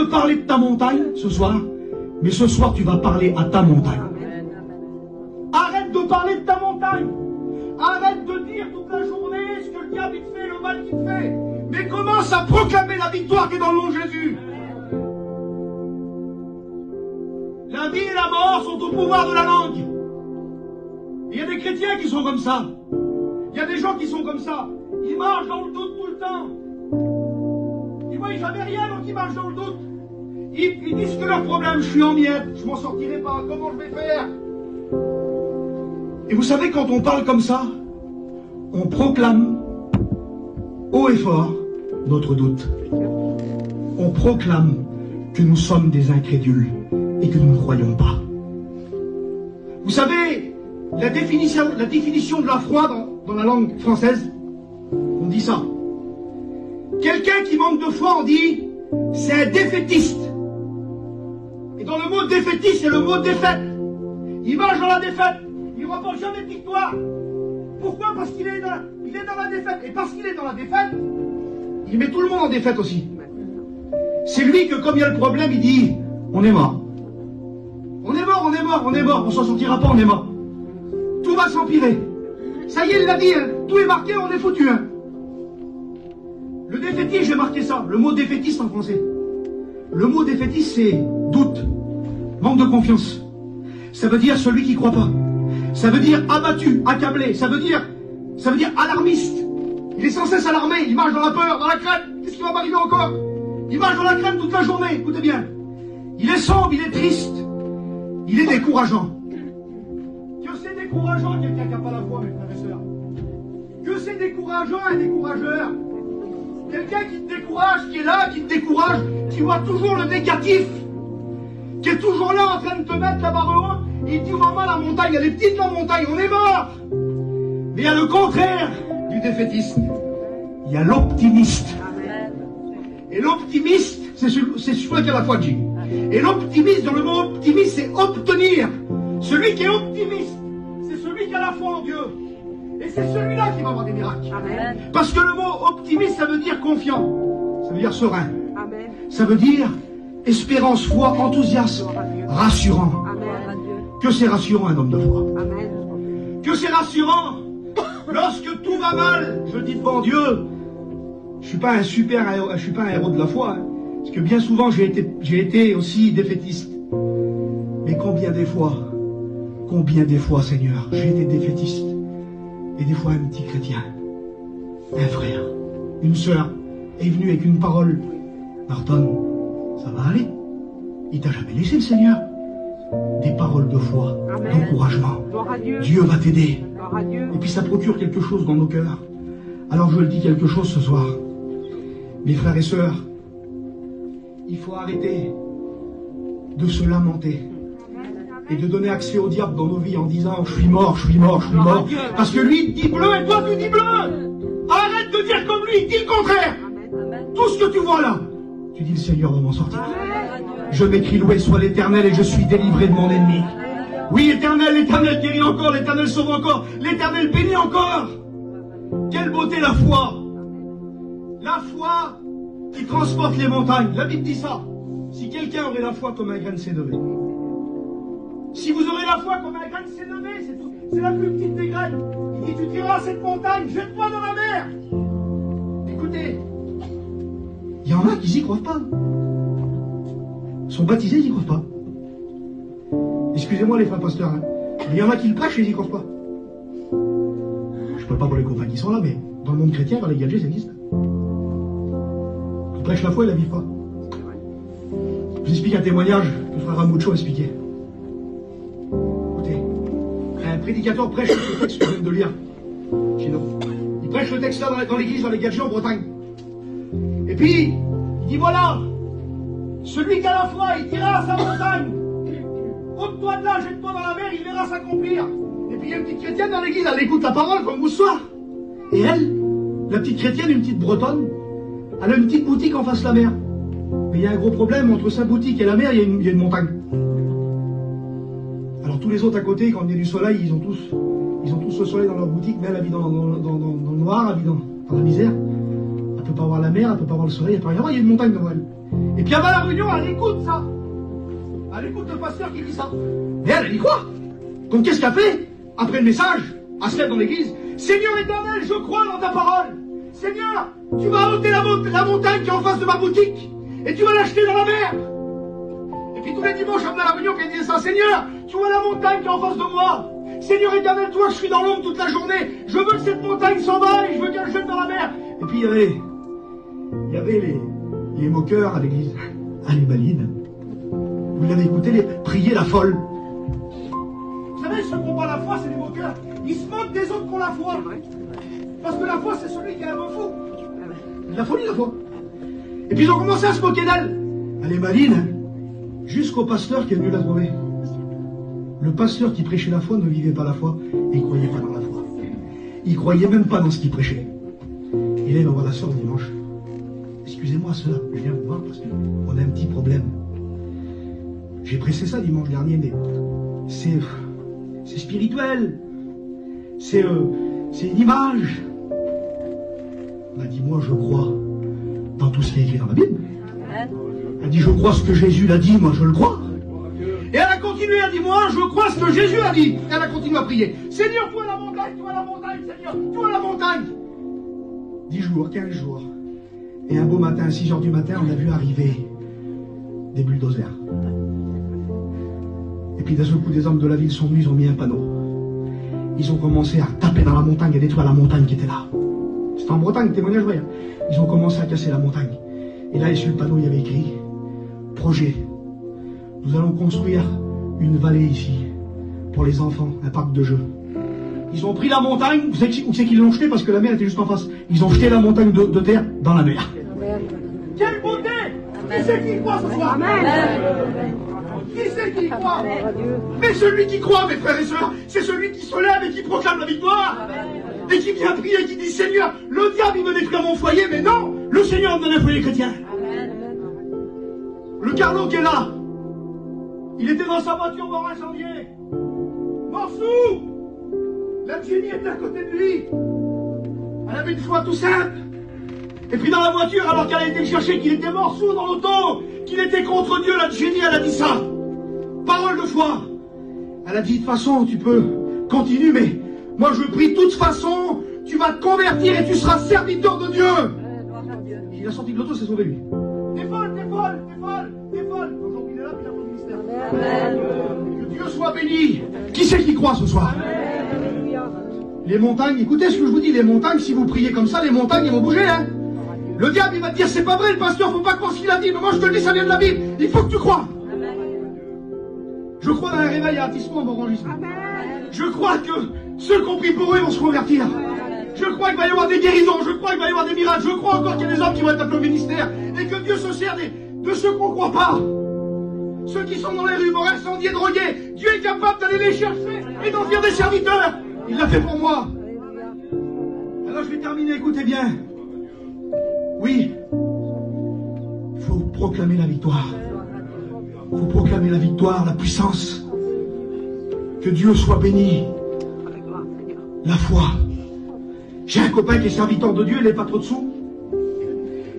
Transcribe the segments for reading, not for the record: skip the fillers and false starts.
de parler de ta montagne ce soir, mais ce soir tu vas parler à ta montagne. Arrête de parler de ta montagne. Arrête de dire toute la journée ce que le diable il te fait, le mal qu'il te fait. Mais commence à proclamer la victoire qui est dans le nom de Jésus. La vie et la mort sont au pouvoir de la langue. Il y a des chrétiens qui sont comme ça. Il y a des gens qui sont comme ça. Ils marchent dans le doute tout le temps. Ils voient jamais rien, donc ils marchent dans le doute. Ils disent que leur problème, je suis en miettes, je m'en sortirai pas, comment je vais faire? Et vous savez, quand on parle comme ça, on proclame haut et fort notre doute. On proclame que nous sommes des incrédules et que nous ne croyons pas. Vous savez, la définition de la foi dans la langue française, on dit ça. Quelqu'un qui manque de foi, on dit, c'est un défaitiste. Et dans le mot défaitiste, c'est le mot défaite. Il marche dans la défaite. Il ne remporte jamais de victoire. Pourquoi? Parce qu'il est dans la défaite. Et parce qu'il est dans la défaite, il met tout le monde en défaite aussi. C'est lui que, comme il y a le problème, il dit, on est mort. On est mort, on est mort, on est mort. On s'en sortira pas, on est mort. Tout va s'empirer. Ça y est, il l'a dit, hein. Tout est marqué, on est foutu. Hein. Le défaitiste, j'ai marqué ça. Le mot défaitiste en français. Le mot défaitiste, c'est doute, manque de confiance. Ça veut dire celui qui ne croit pas. Ça veut dire abattu, accablé. Ça veut dire alarmiste. Il est sans cesse alarmé. Il marche dans la peur, dans la crainte. Qu'est-ce qui va m'arriver encore? Il marche dans la crainte toute la journée. Écoutez bien. Il est sombre, il est triste. Il est décourageant. Que c'est décourageant quelqu'un qui n'a pas la foi, mes frères et sœurs. Que c'est décourageant un décourageur. Quelqu'un qui te décourage, qui est là, qui te décourage, qui voit toujours le négatif, qui est toujours là en train de te mettre la barre haute, et il dit, maman, la montagne, elle est petite la montagne, on est mort. Mais il y a le contraire du défaitiste. Il y a l'optimiste. Et l'optimiste, c'est celui qui a la foi de Dieu. Et l'optimiste, dans le mot optimiste, c'est obtenir. Celui qui est optimiste, c'est celui qui a la foi en Dieu. Et c'est celui-là qui va avoir des miracles. Amen. Parce que le mot optimiste, ça veut dire confiant. Ça veut dire serein. Amen. Ça veut dire espérance, foi, enthousiasme, rassurant. Amen. Que c'est rassurant un homme de foi. Amen. Que c'est rassurant lorsque tout va mal. Je dis devant Dieu, je suis pas un héros de la foi. Hein, parce que bien souvent j'ai été aussi défaitiste. Mais combien des fois, Seigneur, j'ai été défaitiste. Et des fois, un petit chrétien, un frère, une sœur, est venu avec une parole. Norton, ça va aller. Il t'a jamais laissé, le Seigneur. Des paroles de foi, d'encouragement. Dieu va t'aider. Et puis ça procure quelque chose dans nos cœurs. Alors je le dis quelque chose ce soir. Mes frères et sœurs, il faut arrêter de se lamenter. Et de donner accès au diable dans nos vies en disant je suis mort, je suis mort, je suis mort. Parce que lui il dit bleu et toi tu dis bleu. Arrête de dire comme lui, dis le contraire. Tout ce que tu vois là, tu dis le Seigneur va m'en sortir. Je m'écris loué soit l'Éternel et je suis délivré de mon ennemi. Oui, l'Éternel guérit encore, l'Éternel sauve encore, l'Éternel bénit encore. Quelle beauté la foi. La foi qui transporte les montagnes. La Bible dit ça. Si quelqu'un aurait la foi comme un grain de sénévé. Si vous aurez la foi comme un grain de sénévé, c'est la plus petite des graines. Il dit, tu diras à cette montagne, jette-toi dans la mer. Écoutez, il y en a qui n'y croient pas. Ils sont baptisés, ils n'y croient pas. Excusez-moi les frères pasteurs, hein, mais il y en a qui le prêchent et ils n'y croient pas. Je ne parle pas pour les compagnies qui sont là, mais dans le monde chrétien, dans les gadgets, ça existe. Ils prêchent la foi et la vivent pas. Je vous explique un témoignage que le frère Ramucho a expliqué. Un prédicateur prêche le texte que je viens de lire chez nous. Il prêche le texte là dans l'église, dans les gadgets en Bretagne. Et puis, il dit voilà, celui qui a la foi, il dira à sa montagne, ôte-toi de là, jette-toi dans la mer, il verra s'accomplir. Et puis il y a une petite chrétienne dans l'église, elle écoute la parole comme vous ce soir. Et elle, la petite chrétienne, une petite bretonne, elle a une petite boutique en face de la mer. Mais il y a un gros problème, entre sa boutique et la mer, il y a une montagne. Alors tous les autres à côté, quand il y a du soleil, ils ont tous le soleil dans leur boutique, mais elle vit dans le noir, elle vit dans la misère. Elle ne peut pas voir la mer, elle ne peut pas voir le soleil, elle peut rien voir, il y a une montagne devant elle. Et puis avant la réunion, elle écoute ça. Elle écoute le pasteur qui dit ça. Et elle y croit. Donc qu'est-ce qu'elle fait? Après le message, elle se lève dans l'église. Seigneur éternel, je crois dans ta parole. Seigneur, tu vas ôter la montagne qui est en face de ma boutique. Et tu vas l'acheter dans la mer. Et puis tous les dimanches, après la réunion, qu'elle disait ça. Seigneur, tu vois la montagne qui est en face de moi. Seigneur éternel, toi, je suis dans l'ombre toute la journée. Je veux que cette montagne s'en va et je veux qu'elle jette dans la mer. Et puis il y avait les moqueurs à l'église. Ah, les malines. Vous l'avez écouté, prier la folle. Vous savez, ceux qui n'ont pas la foi, c'est les moqueurs. Ils se moquent des autres qui ont la foi. Parce que la foi, c'est celui qui est un peu fou. La folie, la foi. Et puis ils ont commencé à se moquer d'elle. Elle est maline, hein. Jusqu'au pasteur qui est venu la trouver. Le pasteur qui prêchait la foi ne vivait pas la foi et il ne croyait pas dans la foi. Il ne croyait même pas dans ce qu'il prêchait. Et là, il va voir la sœur le dimanche. Excusez-moi, sœur, je viens vous voir parce qu'on a un petit problème. J'ai pressé ça dimanche dernier, mais c'est spirituel. C'est une image. Elle m'a dit, moi, je crois dans tout ce qui est écrit dans la Bible. Elle dit, je crois ce que Jésus l'a dit, moi, je le crois. Et elle a continué, elle dit, moi, je crois ce que Jésus a dit. Elle a continué à prier. Seigneur, toi la montagne, Seigneur, toi la montagne. 10 jours, 15 jours. Et un beau matin, à 6 heures du matin, on a vu arriver des bulldozers. Et puis d'un seul coup, des hommes de la ville sont venus, ils ont mis un panneau. Ils ont commencé à taper dans la montagne et détruire la montagne qui était là. C'était en Bretagne, témoignage vrai. Ils ont commencé à casser la montagne. Et là, sur le panneau, il y avait écrit « Projet. Nous allons construire une vallée ici, pour les enfants, un parc de jeux. » Ils ont pris la montagne, où c'est qu'ils l'ont jeté parce que la mer était juste en face. Ils ont jeté la montagne de terre dans la mer. Quelle beauté! Qui c'est qui croit ce soir? Qui c'est qui croit? Mais celui qui croit, mes frères et sœurs, c'est celui qui se lève et qui proclame la victoire. Et qui vient prier et qui dit Seigneur, le diable il me détruit mon foyer, mais non, le Seigneur me donne un foyer chrétien. Le Carlo qui est là, il était dans sa voiture mort incendiée. Morceau! La Jenny était à côté de lui. Elle avait une foi tout simple. Et puis dans la voiture, alors qu'elle a été chercher qu'il était mort sous dans l'auto, qu'il était contre Dieu, la Jenny, elle a dit ça. Parole de foi. Elle a dit, de toute façon, tu peux continuer, mais moi je prie, de toute façon, tu vas te convertir et tu seras serviteur de Dieu. Il a sorti de l'auto, c'est sauvé lui. T'es folle, t'es folle, t'es folle, t'es folle. Aujourd'hui il est là, puis il a ton ministère. Amen. Que Dieu soit béni. Qui c'est qui croit ce soir? Les montagnes, écoutez ce que je vous dis, les montagnes, si vous priez comme ça, les montagnes, ils vont bouger, hein. Le diable, il va te dire, c'est pas vrai, le pasteur, faut pas croire ce qu'il a dit, mais moi je te le dis, ça vient de la Bible, il faut que tu crois. Je crois dans un réveil à Artismo en Morangisme. Je crois que ceux qui ont pris pour eux vont se convertir. Je crois qu'il va y avoir des guérisons, je crois qu'il va y avoir des miracles, je crois encore qu'il y a des hommes qui vont être appelés au ministère, et que Dieu se sert de ceux qu'on ne croit pas. Ceux qui sont dans les rues, morts, incendiés, drogués, Dieu est capable d'aller les chercher et d'en faire des serviteurs. Il l'a fait pour moi. Alors je vais terminer, écoutez bien. Oui, il faut proclamer la victoire. Il faut proclamer la victoire, la puissance. Que Dieu soit béni. La foi. J'ai un copain qui est serviteur de Dieu, il n'est pas trop de sous.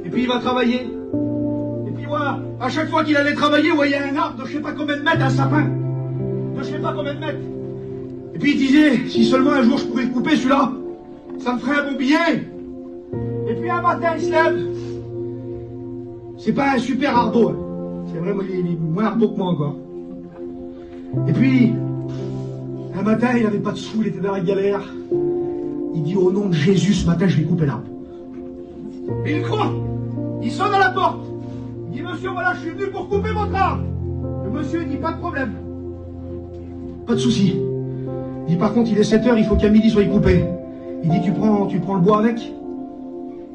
Et puis il va travailler. Et puis voilà, à chaque fois qu'il allait travailler, vous voyez un arbre de je ne sais pas combien de mètres, un sapin. De je ne sais pas combien de mètres. Et puis il disait, si seulement un jour je pouvais le couper celui-là, ça me ferait un bon billet. Et puis un matin il se lève. C'est pas un super arbre. Hein. C'est vraiment, il est moins arbre que moi encore. Et puis, un matin il n'avait pas de sous, il était dans la galère. Il dit au nom de Jésus, ce matin je vais couper l'arbre. Et il croit. Il sonne à la porte. Il dit monsieur, voilà, je suis venu pour couper votre arbre. Le monsieur dit pas de problème. Pas de souci. Il dit par contre il est 7 heures, il faut qu'à midi soit coupé. Il dit tu prends le bois avec.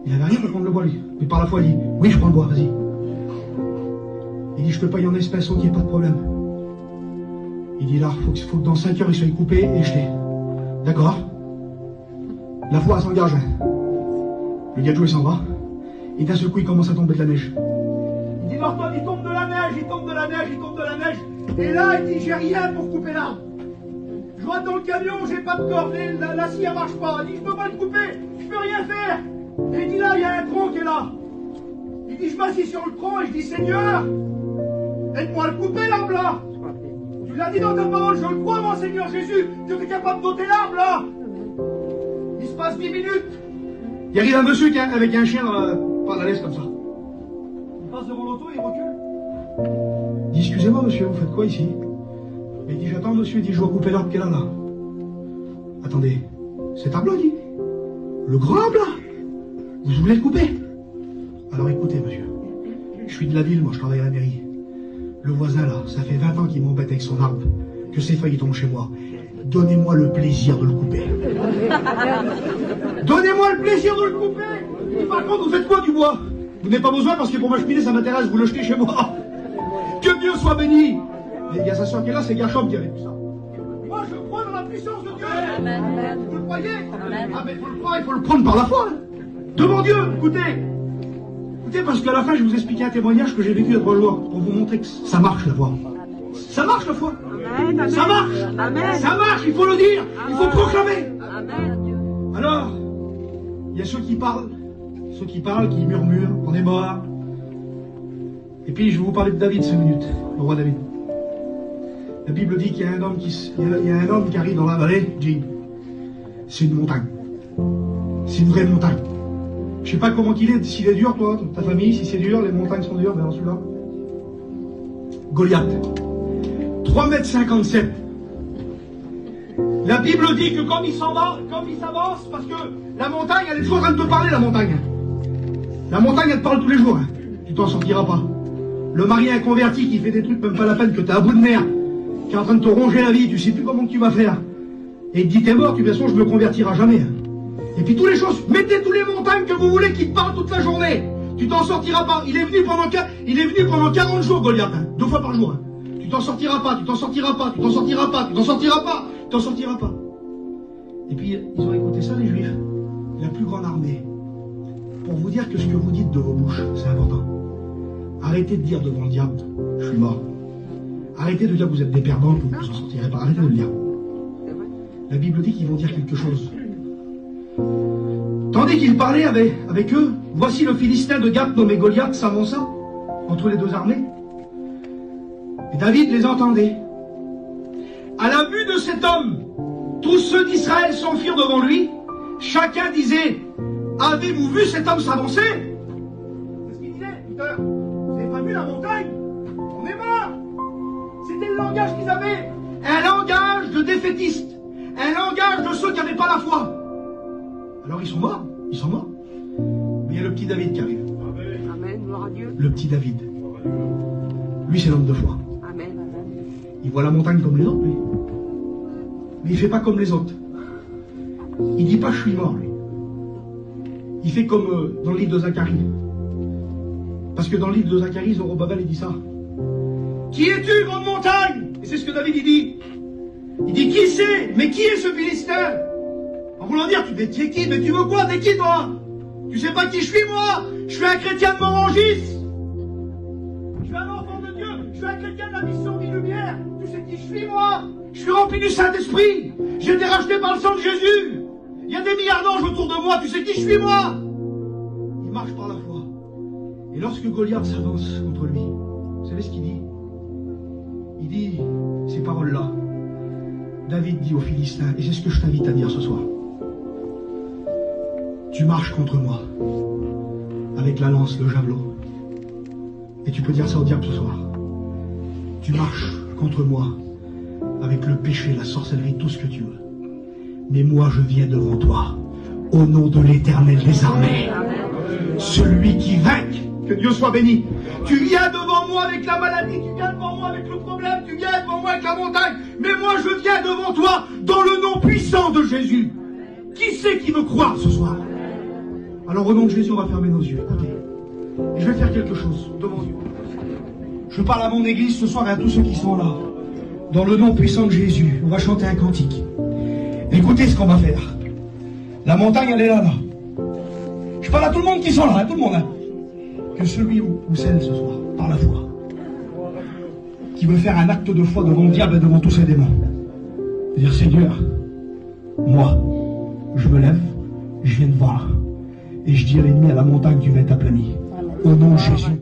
Il n'avait rien pour prendre le bois lui. Mais par la fois il dit oui je prends le bois, vas-y. Il dit je te paye en espèces, donc il n'y a pas de problème. Il dit là, faut que dans 5 heures il soit coupé et jeté. D'accord. La foi s'engage. Le gars de jouer s'en va. Et d'un seul coup il commence à tomber de la neige. Il dit Norton, il tombe de la neige, il tombe de la neige, il tombe de la neige. Et là il dit j'ai rien pour couper l'arbre. Je rentre dans le camion, j'ai pas de corde, la scie elle marche pas. Il dit je peux pas le couper, je peux rien faire. Et il dit là, il y a un tronc qui est là. Il puis je m'assis sur le tronc et je dis, Seigneur, aide-moi à le couper l'arbre là. Tu l'as dit dans ta parole, je le crois, mon Seigneur Jésus, que tu es capable d'ôter l'arbre là. Il se passe 10 minutes. Il arrive un monsieur avec un chien par la laisse comme ça. Il passe devant l'auto, il recule. Il dit, excusez-moi monsieur, vous faites quoi ici? Il dit, j'attends monsieur, il dit, je dois couper l'arbre qui est là. Attendez, cet arbre là, dit, le grand arbre là, vous voulez le couper? Alors écoutez monsieur, je suis de la ville, moi je travaille à la mairie. Le voisin là, ça fait 20 ans qu'il m'embête avec son arbre, que ses feuilles tombent chez moi. Donnez-moi le plaisir de le couper. Donnez-moi le plaisir de le couper. Par contre, vous faites quoi du bois? Vous n'avez pas besoin parce que pour ma cheminée ça m'intéresse, vous le jetez chez moi. Que Dieu soit béni. Mais il y a sa soeur qui est là, c'est Gershom qui avait tout ça. Moi je crois dans la puissance de Dieu. Amen. Vous le croyez? Amen. Ah mais il faut le croire, il faut le prendre par la foi. Devant Dieu, écoutez. Écoutez, parce qu'à la fin je vais vous expliquer un témoignage que j'ai vécu il y a 3 jours pour vous montrer que ça marche la foi. Ça marche la foi. Amen. Ça marche. Amen. Ça marche, il faut le dire. Amen. Il faut proclamer. Amen. Alors, il y a ceux qui parlent, qui murmurent, on est mort. Et puis je vais vous parler de David 5 minutes, le roi David. La Bible dit qu'il y a un homme qui arrive dans la vallée, dit, c'est une montagne. C'est une vraie montagne. Je sais pas comment il est, s'il est dur, toi, ta famille, si c'est dur, les montagnes sont dures, mais dans celui-là. Goliath. 3,57 m. La Bible dit que comme il s'avance, parce que la montagne, elle est toujours en train de te parler, la montagne. La montagne, elle te parle tous les jours. Hein. Tu t'en sortiras pas. Le mari inconverti qui fait des trucs même pas la peine, que t'es à bout de nerfs, qui est en train de te ronger la vie, tu sais plus comment tu vas faire. Et il te dit, t'es mort, tu de toute façon, je me convertirai jamais. Et puis toutes les choses, mettez toutes les montagnes que vous voulez qui te parlent toute la journée. Tu t'en sortiras pas. Il est venu pendant 40 jours, Goliath, hein, 2 fois par jour. Hein. Tu t'en sortiras pas, tu t'en sortiras pas, tu t'en sortiras pas, tu t'en sortiras pas, tu t'en sortiras pas. Et puis, ils ont écouté ça, les Juifs. La plus grande armée. Pour vous dire que ce que vous dites de vos bouches, c'est important. Arrêtez de dire devant le diable, je suis mort. Arrêtez de dire que vous êtes des perdants, que vous ne vous en sortirez pas. Arrêtez de le dire. La Bible dit qu'ils vont dire quelque chose. Tandis qu'il parlait avec eux, voici le Philistin de Gath nommé Goliath s'avança entre les deux armées. Et David les entendait. À la vue de cet homme, tous ceux d'Israël s'enfuirent devant lui. Chacun disait, avez-vous vu cet homme s'avancer? C'est ce qu'il disait, Peter. Vous n'avez pas vu la montagne? On est mort. C'était le langage qu'ils avaient. Un langage de défaitistes. Un langage de ceux qui n'avaient pas la foi. Alors ils sont morts. Mais il y a le petit David qui arrive. Amen, gloire à Dieu. Le petit David. Lui, c'est l'homme de foi. Amen. Il voit la montagne comme les autres, lui. Mais il fait pas comme les autres. Il dit pas je suis mort, lui. Il fait comme dans le livre de Zacharie. Parce que dans le livre de Zacharie, Zorobabel, il dit ça. Qui es-tu, grande montagne? Et c'est ce que David, il dit. Il dit, qui c'est? Mais qui est ce Philistin? En voulant dire, tu es qui? Mais tu veux quoi? T'es qui, toi? Tu sais pas qui je suis, moi? Je suis un chrétien de Morangis. Je suis un enfant de Dieu. Je suis un chrétien de la mission des Lumières. Tu sais qui je suis, moi? Je suis rempli du Saint-Esprit. J'ai été racheté par le sang de Jésus. Il y a des milliards d'anges autour de moi. Tu sais qui je suis, moi? Il marche par la foi. Et lorsque Goliath s'avance contre lui, vous savez ce qu'il dit? Il dit ces paroles-là. David dit aux Philistins, et c'est ce que je t'invite à dire ce soir. Tu marches contre moi avec la lance, le javelot. Et tu peux dire ça au diable ce soir. Tu marches contre moi avec le péché, la sorcellerie, tout ce que tu veux. Mais moi je viens devant toi au nom de l'Éternel des armées. Celui qui vainque, que Dieu soit béni. Tu viens devant moi avec la maladie, tu viens devant moi avec le problème, tu viens devant moi avec la montagne. Mais moi je viens devant toi dans le nom puissant de Jésus. Qui c'est qui veut croire ce soir? Alors au nom de Jésus, on va fermer nos yeux. Écoutez, et je vais faire quelque chose devant Dieu. Je parle à mon église ce soir et à tous ceux qui sont là. Dans le nom puissant de Jésus, on va chanter un cantique. Écoutez ce qu'on va faire. La montagne, elle est là. Je parle à tout le monde qui sont là, tout le monde. Hein. Que celui ou celle ce soir, par la foi, qui veut faire un acte de foi devant le diable et devant tous ses démons. Dire, Seigneur, moi, je me lève, je viens de voir. Et je dis à l'ennemi, à la montagne, tu vas être aplani. Au nom de Jésus.